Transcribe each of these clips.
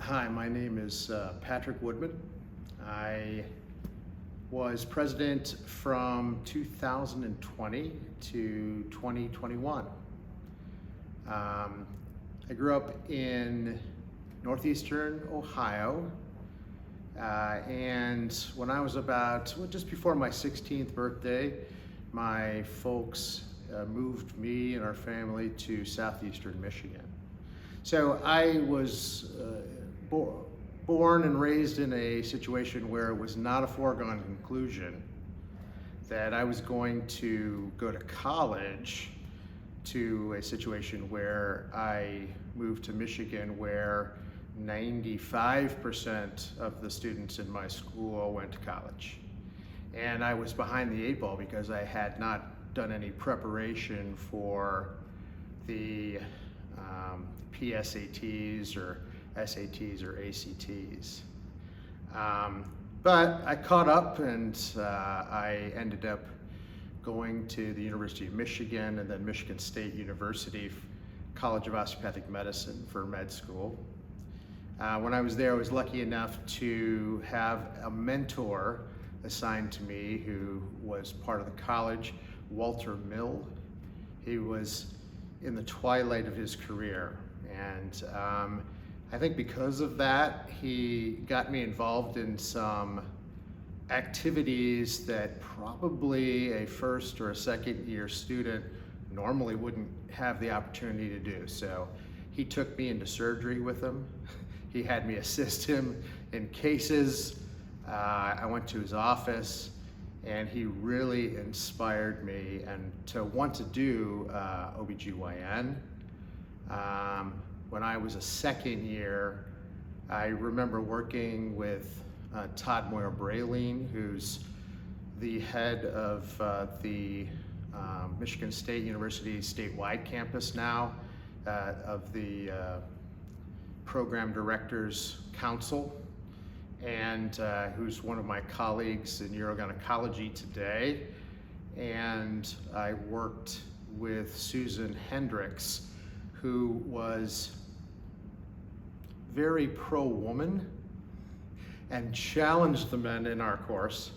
Hi, my name is Patrick Woodman. I was president from 2020 to 2021. I grew up in northeastern Ohio, and when I was just before my 16th birthday, my folks moved me and our family to southeastern Michigan. So I was born and raised in a situation where it was not a foregone conclusion that I was going to go to college, to a situation where I moved to Michigan, where 95% of the students in my school went to college. And I was behind the eight ball because I had not done any preparation for the PSATs or SATs or ACTs. But I caught up, and I ended up going to the University of Michigan and then Michigan State University College of Osteopathic Medicine for med school. When I was there, I was lucky enough to have a mentor assigned to me who was part of the college, Walter Mill. He was in the twilight of his career, and I think because of that, he got me involved in some activities that probably a first or a second year student normally wouldn't have the opportunity to do. So he took me into surgery with him. He had me assist him in cases. I went to his office, and he really inspired me and to want to do OBGYN. When I was a second year, I remember working with Todd Moyer-Braline, who's the head of the Michigan State University statewide campus now, of the Program Directors Council, and who's one of my colleagues in urogynecology today. And I worked with Susan Hendricks, who was very pro-woman and challenged the men in our course.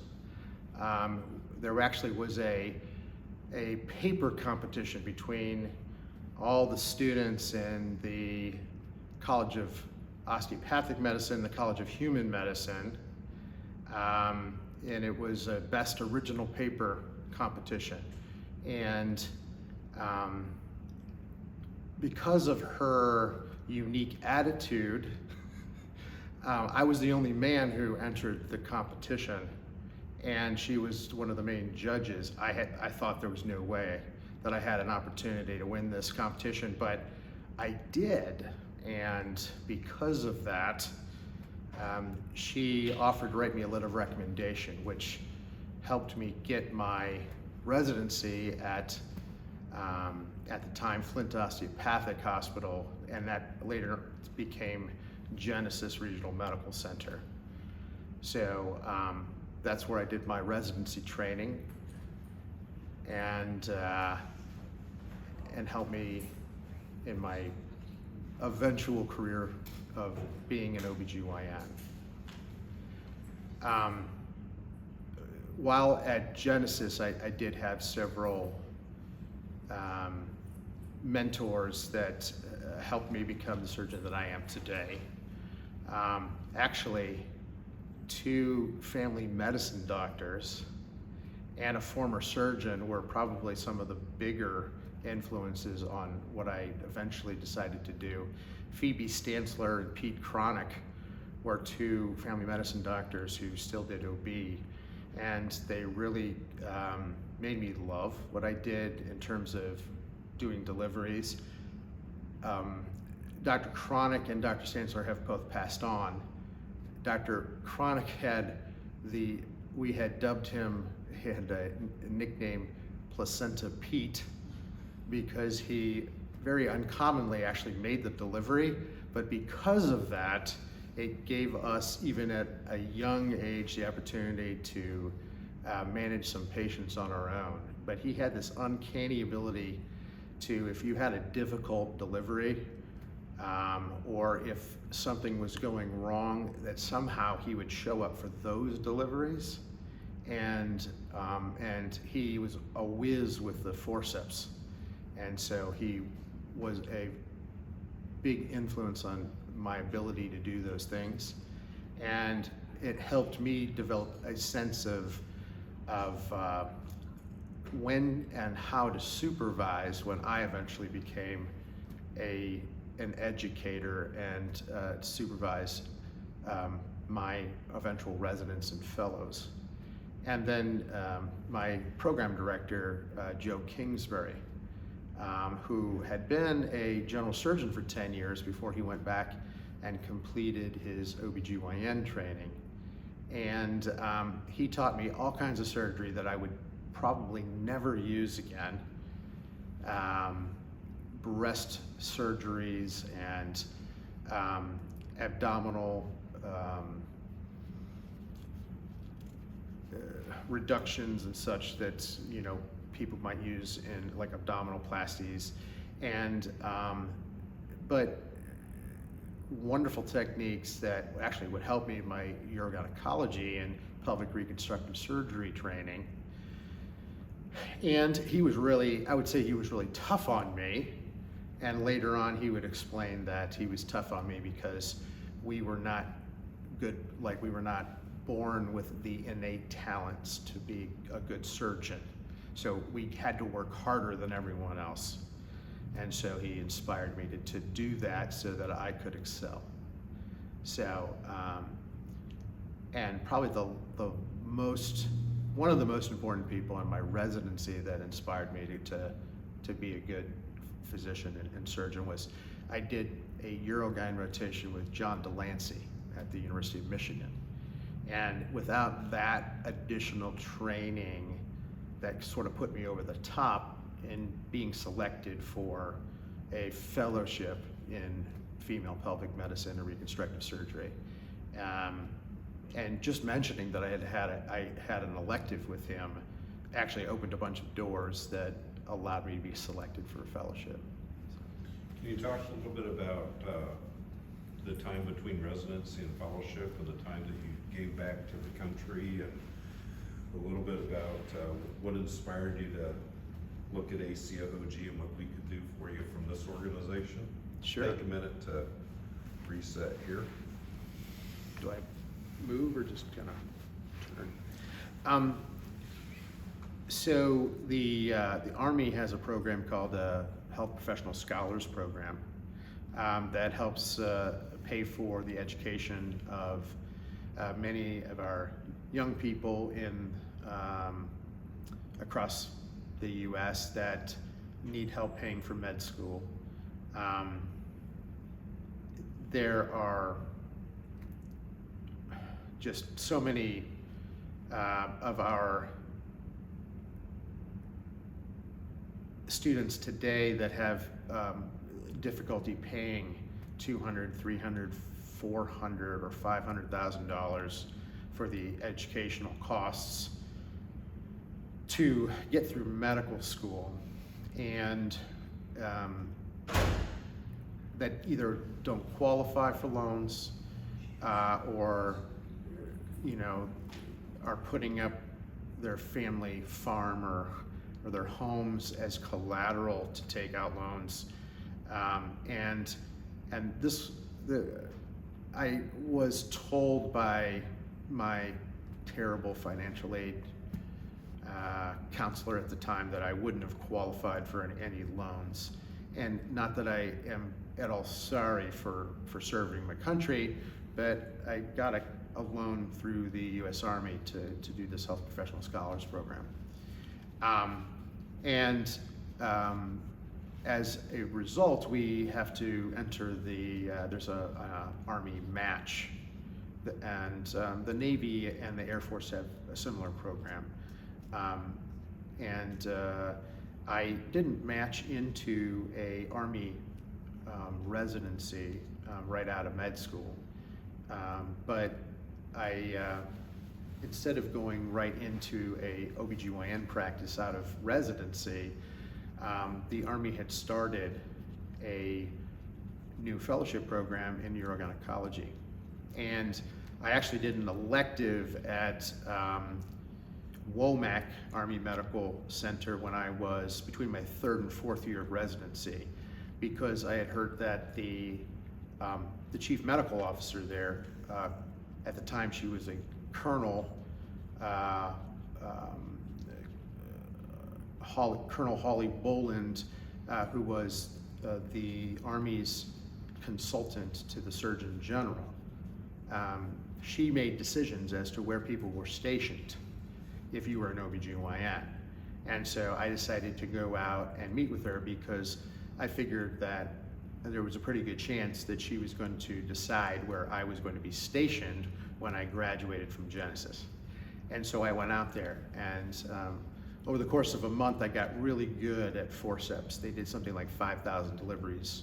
There actually was a paper competition between all the students in the College of Osteopathic Medicine, the College of Human Medicine, and it was a best original paper competition. And because of her unique attitude, I was the only man who entered the competition, and she was one of the main judges. I thought there was no way that I had an opportunity to win this competition, but I did. And because of that, she offered to write me a letter of recommendation, which helped me get my residency at the time Flint Osteopathic Hospital, and that later became Genesis Regional Medical Center. So that's where I did my residency training, and helped me in my eventual career of being an OBGYN. While at Genesis, I did have several mentors that helped me become the surgeon that I am today. Actually, two family medicine doctors and a former surgeon were probably some of the bigger influences on what I eventually decided to do. Phoebe Stanzler and Pete Cronick were two family medicine doctors who still did OB, and they really made me love what I did in terms of doing deliveries. Dr. Cronick and Dr. Stanzler have both passed on. Dr. Cronick we had dubbed him, he had a nickname Placenta Pete, because he very uncommonly actually made the delivery, but because of that, it gave us, even at a young age, the opportunity to manage some patients on our own. But he had this uncanny ability to, if you had a difficult delivery, or if something was going wrong, that somehow he would show up for those deliveries. And he was a whiz with the forceps. And so he was a big influence on my ability to do those things. And it helped me develop a sense of when and how to supervise when I eventually became an educator and supervised my eventual residents and fellows. And then my program director, Joe Kingsbury, who had been a general surgeon for 10 years before he went back and completed his OBGYN training. And he taught me all kinds of surgery that I would probably never use again. Breast surgeries and abdominal reductions and such that people might use in like abdominoplasties, and but wonderful techniques that actually would help me in my urogynecology and pelvic reconstructive surgery training. And he was really, I would say he was really tough on me. And later on, he would explain that he was tough on me because we were not good, like we were not born with the innate talents to be a good surgeon. So we had to work harder than everyone else. And so he inspired me to do that so that I could excel. So, and probably one of the most important people in my residency that inspired me to be a good physician and surgeon was I did a Urogyn rotation with John Delancey at the University of Michigan. And without that additional training that sort of put me over the top in being selected for a fellowship in female pelvic medicine and reconstructive surgery. And just mentioning that I had an elective with him actually opened a bunch of doors that allowed me to be selected for a fellowship. Can you talk a little bit about the time between residency and fellowship and the time that you gave back to the country, and a little bit about what inspired you to look at ACOOG and what we could do for you from this organization? Sure. Take a minute to reset here. Do I move or just kind of turn? So the Army has a program called the Health Professional Scholars Program that helps pay for the education of many of our young people in across the U.S. that need help paying for med school. There are just so many of our students today that have difficulty paying $200, $300, $400, or $500,000 for the educational costs to get through medical school, and that either don't qualify for loans or are putting up their family farm or their homes as collateral to take out loans. I was told by my terrible financial aid counselor at the time that I wouldn't have qualified for any loans. And not that I am at all sorry for serving my country, but I got a loan through the U.S. Army to do this Health Professional Scholars Program. As a result, we have to enter there's an Army match, and the Navy and the Air Force have a similar program. I didn't match into a Army residency right out of med school, but instead of going right into a OBGYN practice out of residency, the Army had started a new fellowship program in urogynecology. And I actually did an elective at Womack Army Medical Center when I was between my 3rd and 4th year of residency, because I had heard that the chief medical officer there, at the time she was a colonel, Colonel Holly Boland, who was the Army's consultant to the Surgeon General. She made decisions as to where people were stationed if you were an OBGYN. And so I decided to go out and meet with her because I figured that there was a pretty good chance that she was going to decide where I was going to be stationed when I graduated from Genesis. And so I went out there, and over the course of a month I got really good at forceps. They did something like 5,000 deliveries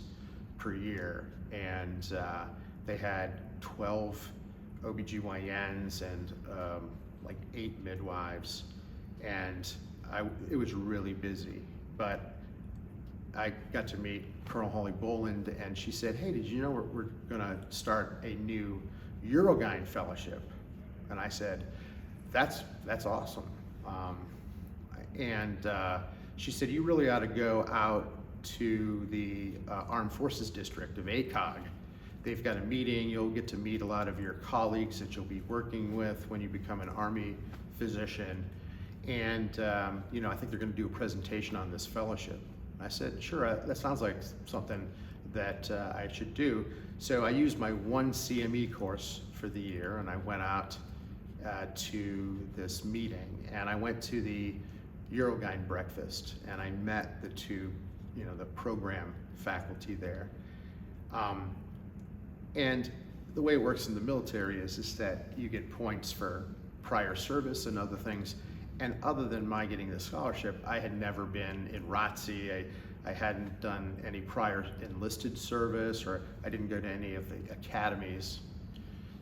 per year, and they had 12 OBGYNs and like 8 midwives, and it was really busy. But I got to meet Colonel Holly Boland, and she said, "Hey, did you know we're gonna start a new Urogyne fellowship?" And I said, that's awesome. She said, "You really ought to go out to the Armed Forces District of ACOOG. They've got a meeting. You'll get to meet a lot of your colleagues that you'll be working with when you become an Army physician. And you know, I think they're going to do a presentation on this fellowship." I said, "Sure, that sounds like something that I should do." So I used my 1 CME course for the year, and I went out to this meeting, and I went to the Urogyne breakfast, and I met the 2, you know, the program faculty there. And the way it works in the military is that you get points for prior service and other things. And other than my getting the scholarship, I had never been in ROTC. I hadn't done any prior enlisted service, or I didn't go to any of the academies.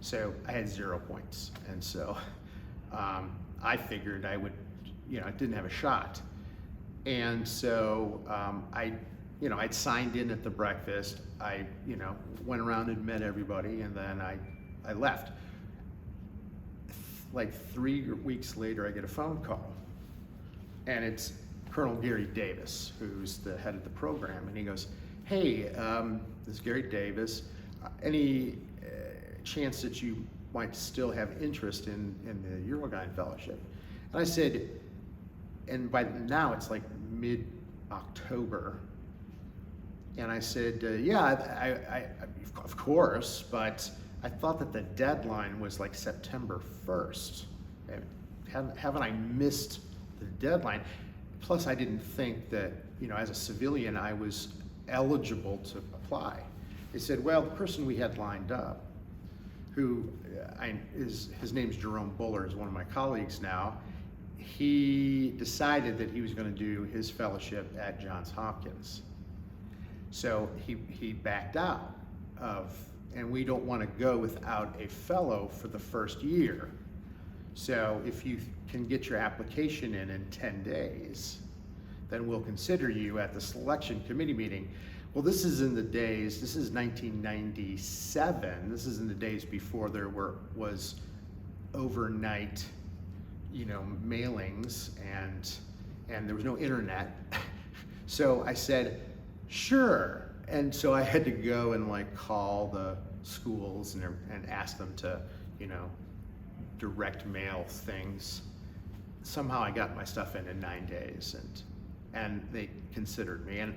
So I had 0 points. And so I figured I would, you know, I didn't have a shot. And so I'd signed in at the breakfast. I, you know, went around and met everybody, and then I left. Like 3 weeks later, I get a phone call, and it's Colonel Gary Davis, who's the head of the program, and he goes, "Hey, this is Gary Davis. Any chance that you might still have interest in the Urogyne Fellowship?" And I said, and by now it's like mid-October, and I said, "Yeah, I of course, but I thought that the deadline was like September 1st. Haven't I missed the deadline? Plus, I didn't think that, you know, as a civilian, I was eligible to apply." They said, "Well, the person we had lined up, who his name's Jerome Buller, is one of my colleagues now. He decided that he was going to do his fellowship at Johns Hopkins. So he backed out of, and we don't want to go without a fellow for the first year. So if you can get your application in 10 days, then we'll consider you at the selection committee meeting." Well, this is 1997. This is in the days before there was overnight, you know, mailings, and there was no internet. So I said, "Sure." And so I had to go and like call the schools and ask them to, you know, direct mail things. Somehow I got my stuff in 9 days, and they considered me. And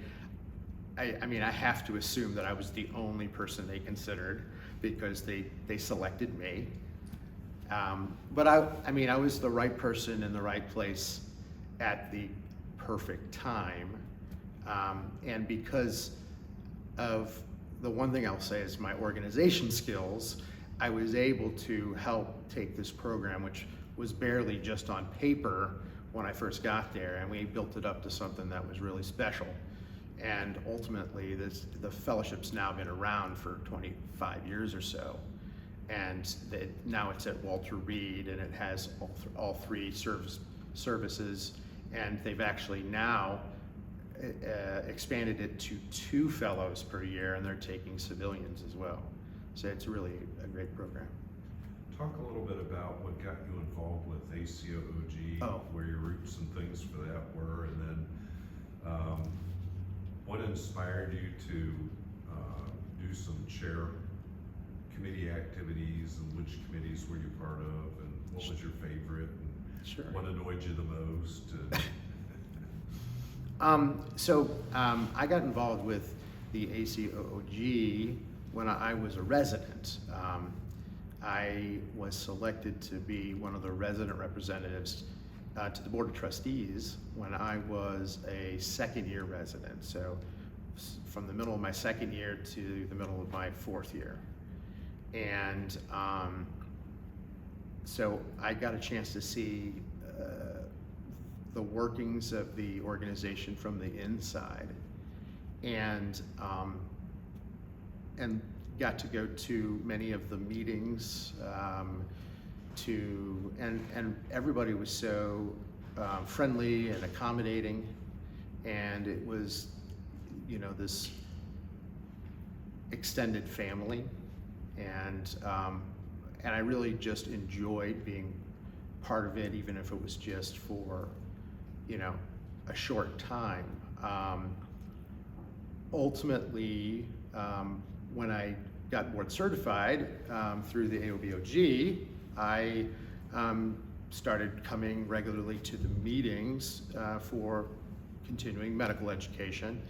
I mean, I have to assume that I was the only person they considered, because they selected me. But I mean, I was the right person in the right place at the perfect time. And because of the one thing I'll say is my organization skills, I was able to help take this program, which was barely just on paper when I first got there, and we built it up to something that was really special. And ultimately, the fellowship's now been around for 25 years or so. And now it's at Walter Reed, and it has all 3 services. And they've actually now expanded it to 2 fellows per year, and they're taking civilians as well. So it's really a great program. Talk a little bit about what got you involved with ACOOG, Oh. where your roots and things for that were, and then what inspired you to do some chair committee activities, and which committees were you part of, and what was your favorite, and Sure. what annoyed you the most? I got involved with the ACOOG when I was a resident. I was selected to be one of the resident representatives to the Board of Trustees when I was a second-year resident. So from the middle of my second year to the middle of my 4th year. And so I got a chance to see the workings of the organization from the inside, and got to go to many of the meetings, and everybody was so friendly and accommodating, and it was, you know, this extended family, and I really just enjoyed being part of it, even if it was just for, you know, a short time. Ultimately, when I got board certified through the AOBOG, I started coming regularly to the meetings for continuing medical education,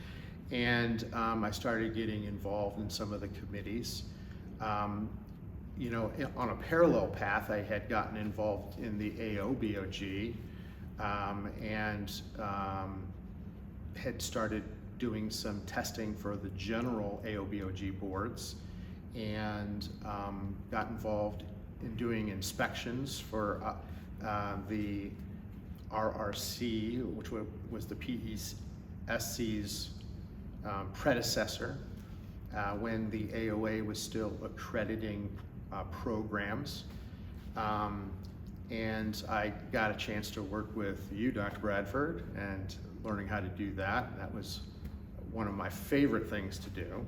and I started getting involved in some of the committees. You know, on a parallel path, I had gotten involved in the AOBOG and had started doing some testing for the general AOBOG boards, and got involved in doing inspections for the RRC, which was the PESC's predecessor, when the AOA was still accrediting programs. And I got a chance to work with you, Dr. Bradford, and learning how to do that. That was one of my favorite things to do.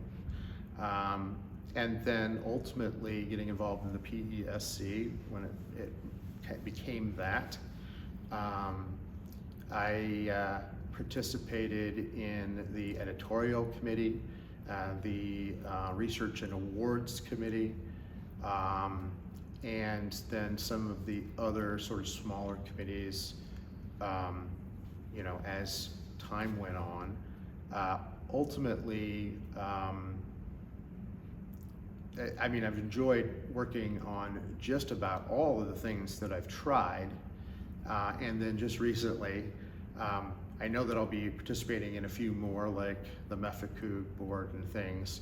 And then ultimately getting involved in the PESC when it became that. I participated in the editorial committee, the research and awards committee, and then some of the other sort of smaller committees, you know, as time went on. Ultimately, I mean, I've enjoyed working on just about all of the things that I've tried, and then just recently, I know that I'll be participating in a few more, like the FACOOG board and things,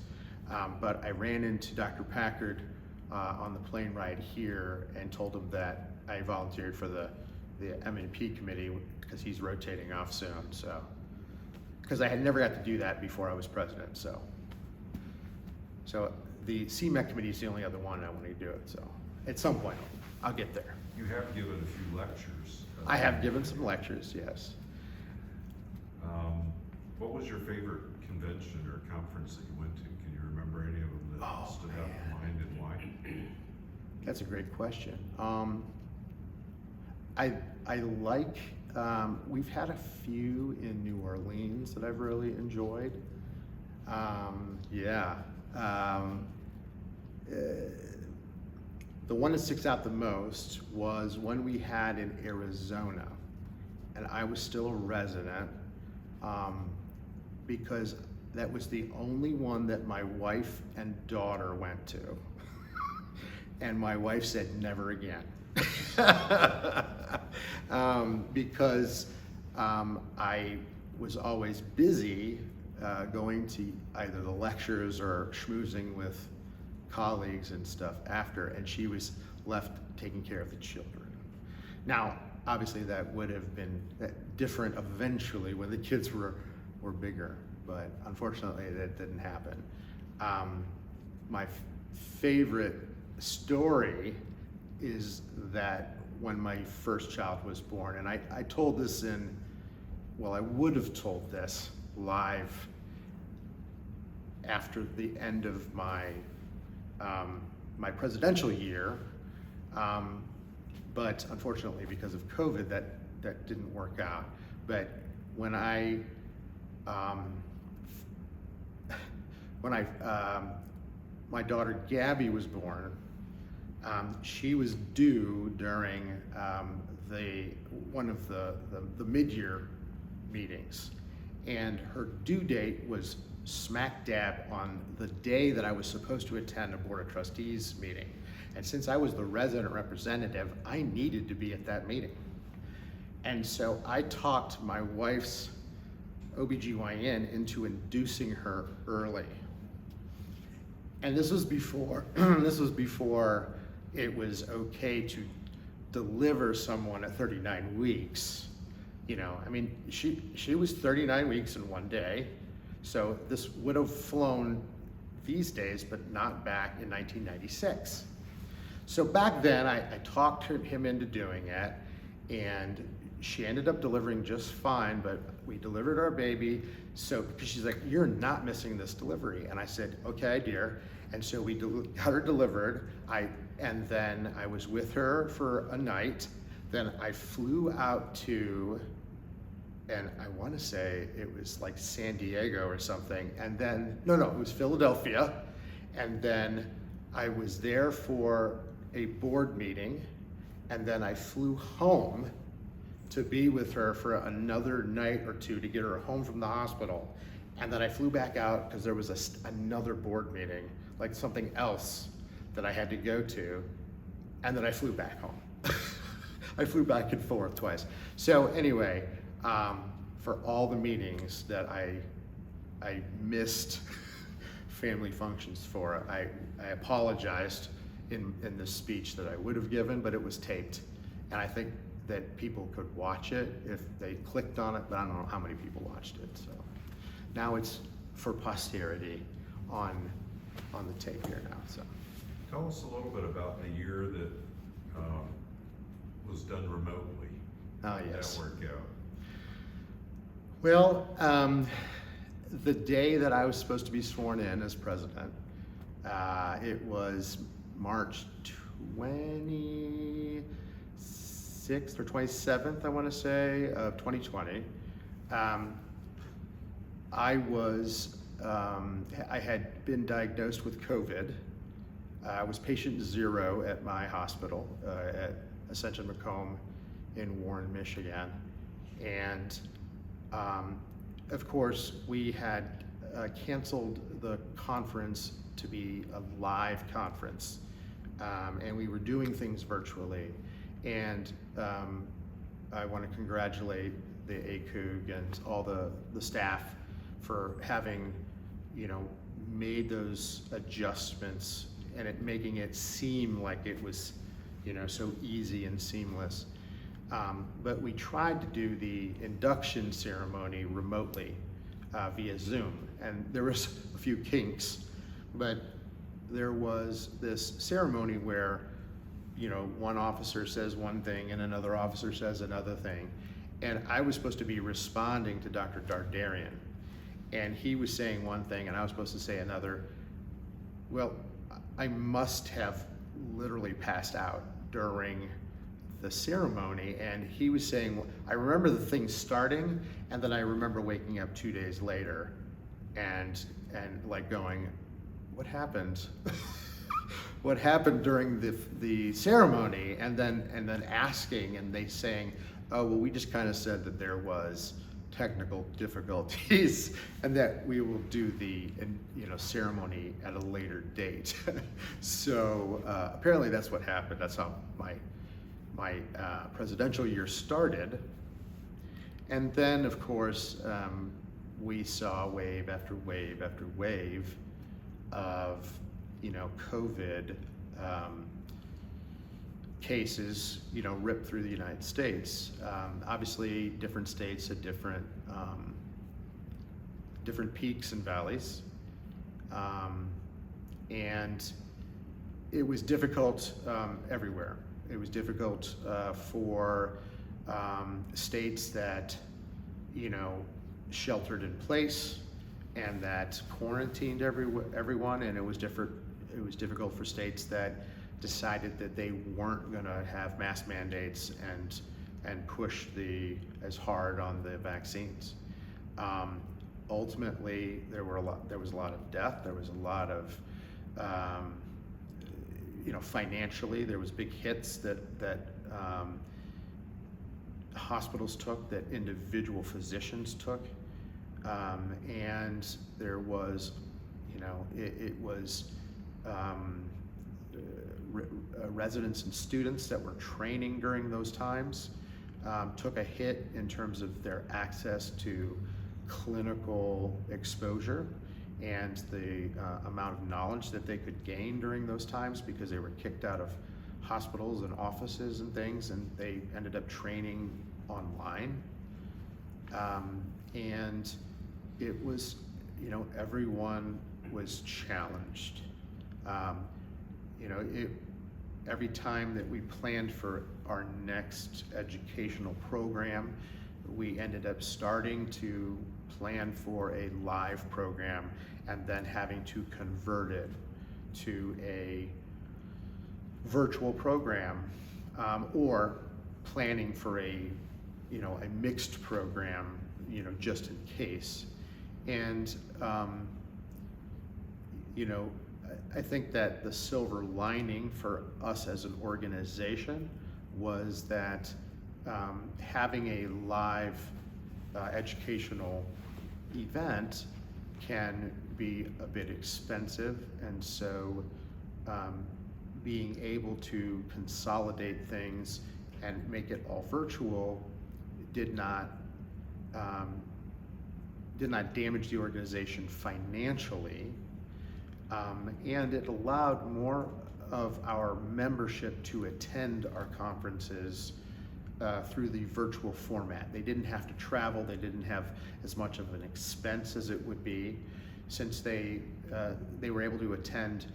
but I ran into Dr. Packard on the plane ride here and told him that I volunteered for the M&P committee because he's rotating off soon. So, because I had never got to do that before I was president. So the CMEC committee is the only other one I want to do it. So at some point I'll get there. You have given a few lectures. I have given some lectures, yes. What was your favorite convention or conference that you went to? Can you remember any of them that stood out in mind, and why? That's a great question. I like, we've had a few in New Orleans that I've really enjoyed. The one that sticks out the most was one we had in Arizona, and I was still a resident, because that was the only one that my wife and daughter went to. And my wife said never again. Because I was always busy going to either the lectures or schmoozing with colleagues and stuff after, and she was left taking care of the children. Now, obviously that would have been different eventually when the kids were bigger, but unfortunately that didn't happen. My favorite story is that when my first child was born, and I told this I would have told this live after the end of my my presidential year, but unfortunately because of COVID that didn't work out. But when my daughter Gabby was born, she was due during one of the mid-year meetings, and her due date was smack dab on the day that I was supposed to attend a Board of Trustees meeting. And since I was the resident representative, I needed to be at that meeting. And so I talked my wife's OBGYN into inducing her early. And this was before it was okay to deliver someone at 39 weeks. You know, I mean, she was 39 weeks in one day, so this would have flown these days, but not back in 1996. So back then, I talked him into doing it, and she ended up delivering just fine, but we delivered our baby. So, because she's like, you're not missing this delivery. And I said, okay, dear. And so we got her delivered. And then I was with her for a night. Then I flew out to, and I want to say it was like San Diego or something. And then, no, it was Philadelphia. And then I was there for a board meeting. And then I flew home to be with her for another night or two to get her home from the hospital. And then I flew back out because there was another board meeting, like something else that I had to go to. And then I flew back home. I flew back and forth twice. So anyway, for all the meetings that I missed family functions for, I apologized in the speech that I would have given, but it was taped. And I think that people could watch it if they clicked on it, but I don't know how many people watched it. So now it's for posterity on the tape here now. So tell us a little bit about the year that was done remotely. Oh, yes. That worked out. Well, the day that I was supposed to be sworn in as president, it was March 26th or 27th, I want to say, of 2020. I had been diagnosed with COVID. I was patient 0 at my hospital at Ascension Macomb in Warren, Michigan. And of course, we had canceled the conference to be a live conference. And we were doing things virtually. And I want to congratulate the ACOOG and all the staff for having, made those adjustments and making it seem like it was, so easy and seamless. But we tried to do the induction ceremony remotely via Zoom, and there was a few kinks, but there was this ceremony where one officer says one thing and another officer says another thing. And I was supposed to be responding to Dr. Dardarian. And he was saying one thing and I was supposed to say another. Well, I must have literally passed out during the ceremony. And he was saying, I remember the thing starting, and then I remember waking up 2 days later and like going, what happened? What happened during the ceremony? And then asking, and they saying, oh, well, we just kind of said that there was technical difficulties and that we will do the ceremony at a later date. So apparently that's what happened. That's how my presidential year started. And then, of course, we saw wave after wave after wave of COVID cases, ripped through the United States. Obviously, different states had different peaks and valleys, and it was difficult everywhere. It was difficult for states that, sheltered in place and that quarantined everyone, and it was difficult for states that decided that they weren't going to have mask mandates and push as hard on the vaccines. Ultimately, there was a lot of death. There was a lot of financially, there was big hits that hospitals took, that individual physicians took, and there was, residents and students that were training during those times took a hit in terms of their access to clinical exposure and the amount of knowledge that they could gain during those times, because they were kicked out of hospitals and offices and things, and they ended up training online. And it was, everyone was challenged. Every time that we planned for our next educational program, we ended up starting to plan for a live program and then having to convert it to a virtual program, or planning for a mixed program, just in case. And I think that the silver lining for us as an organization was that having a live educational event can be a bit expensive, and so being able to consolidate things and make it all virtual did not damage the organization financially, and it allowed more of our membership to attend our conferences through the virtual format. They didn't have to travel. They didn't have as much of an expense as it would be, since they were able to attend,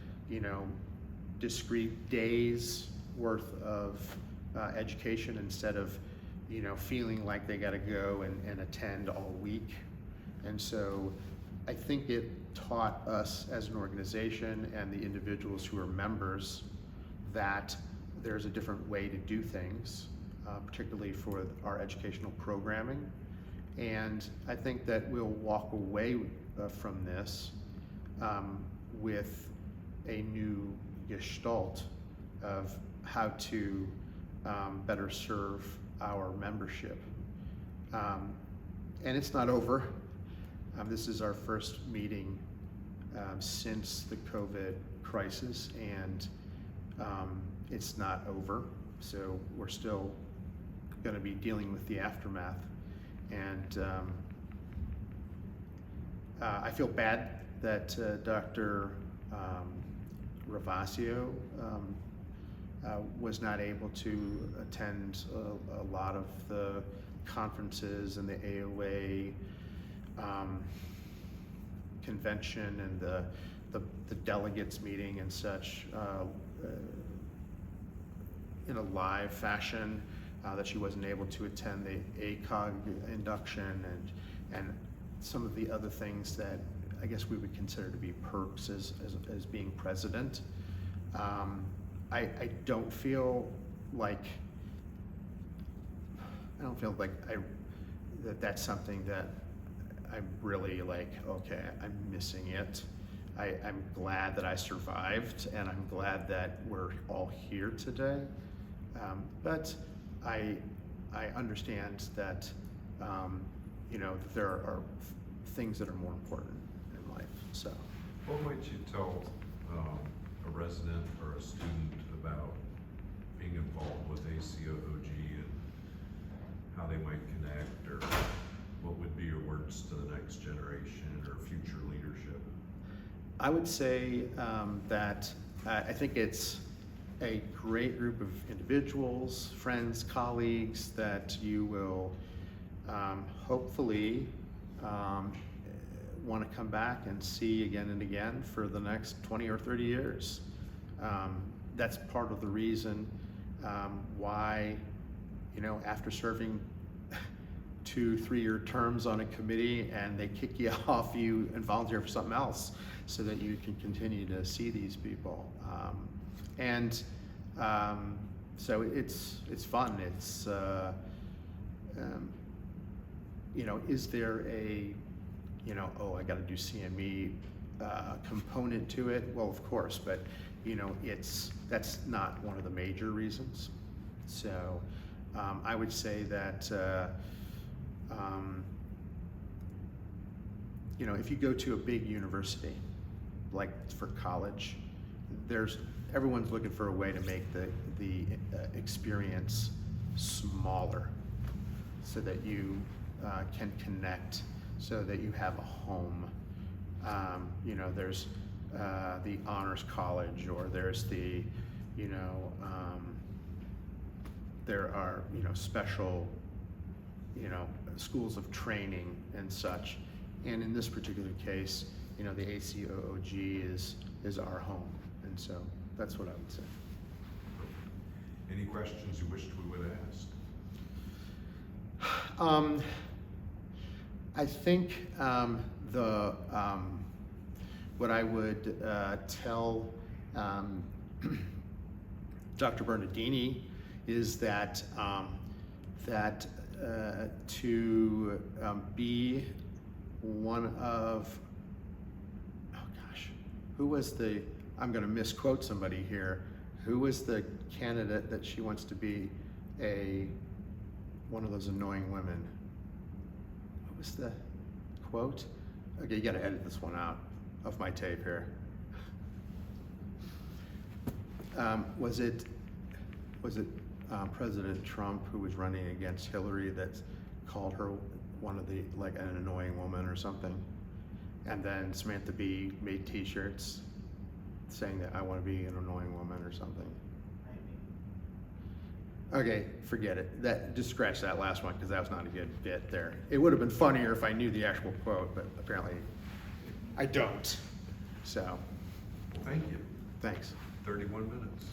discrete days worth of education instead of, feeling like they got to go and attend all week. And so I think it taught us as an organization and the individuals who are members that there's a different way to do things, particularly for our educational programming. And I think that we'll walk away from this with a new gestalt of how to better serve our membership. And it's not over. This is our first meeting since the COVID crisis, and it's not over. So we're still going to be dealing with the aftermath. And I feel bad that Dr. Ravasio was not able to attend a lot of the conferences and the AOA convention and the delegates meeting and such in a live fashion, that she wasn't able to attend the ACOOG induction and some of the other things that I guess we would consider to be perks as being president. I don't feel like that's something that I'm really like, okay, I'm missing it. I'm glad that I survived, and I'm glad that we're all here today. But I understand that that there are things that are more important in life. So, what might you tell a resident or a student about being involved with ACOOG and how they might connect, or what would be your words to the next generation or future leadership? I would say that I think it's a great group of individuals, friends, colleagues that you will hopefully want to come back and see again and again for the next 20 or 30 years. That's part of the reason why, after serving 2-3-year terms on a committee and they kick you off you and volunteer for something else so that you can continue to see these people. So it's fun. It's you know, is there a, you know, oh, I got to do CME component to it? Well, of course, but you know, that's not one of the major reasons. So I would say that you know, if you go to a big university, like for college, everyone's looking for a way to make the experience smaller so that you can connect, so that you have a home. You know, there's the honors college, or there's the, you know, there are, you know, special, you know, schools of training and such. And in this particular case, you know, the ACOOG is our home. And so that's what I would say. Any questions you wished we would ask? I think what I would tell Dr. Bernardini is that to be one of, oh gosh, who was the, I'm going to misquote somebody here, who was the candidate that she wants to be one of those annoying women? What was the quote? Okay, you got to edit this one out of my tape here. Was it President Trump who was running against Hillary that called her one of the, like, an annoying woman or something? And then Samantha Bee made t-shirts saying that I want to be an annoying woman or something. Okay, forget it. Just scratch that last one because that was not a good bit there. It would have been funnier if I knew the actual quote, but apparently I don't. So, Well, thank you. thanks. 31 minutes.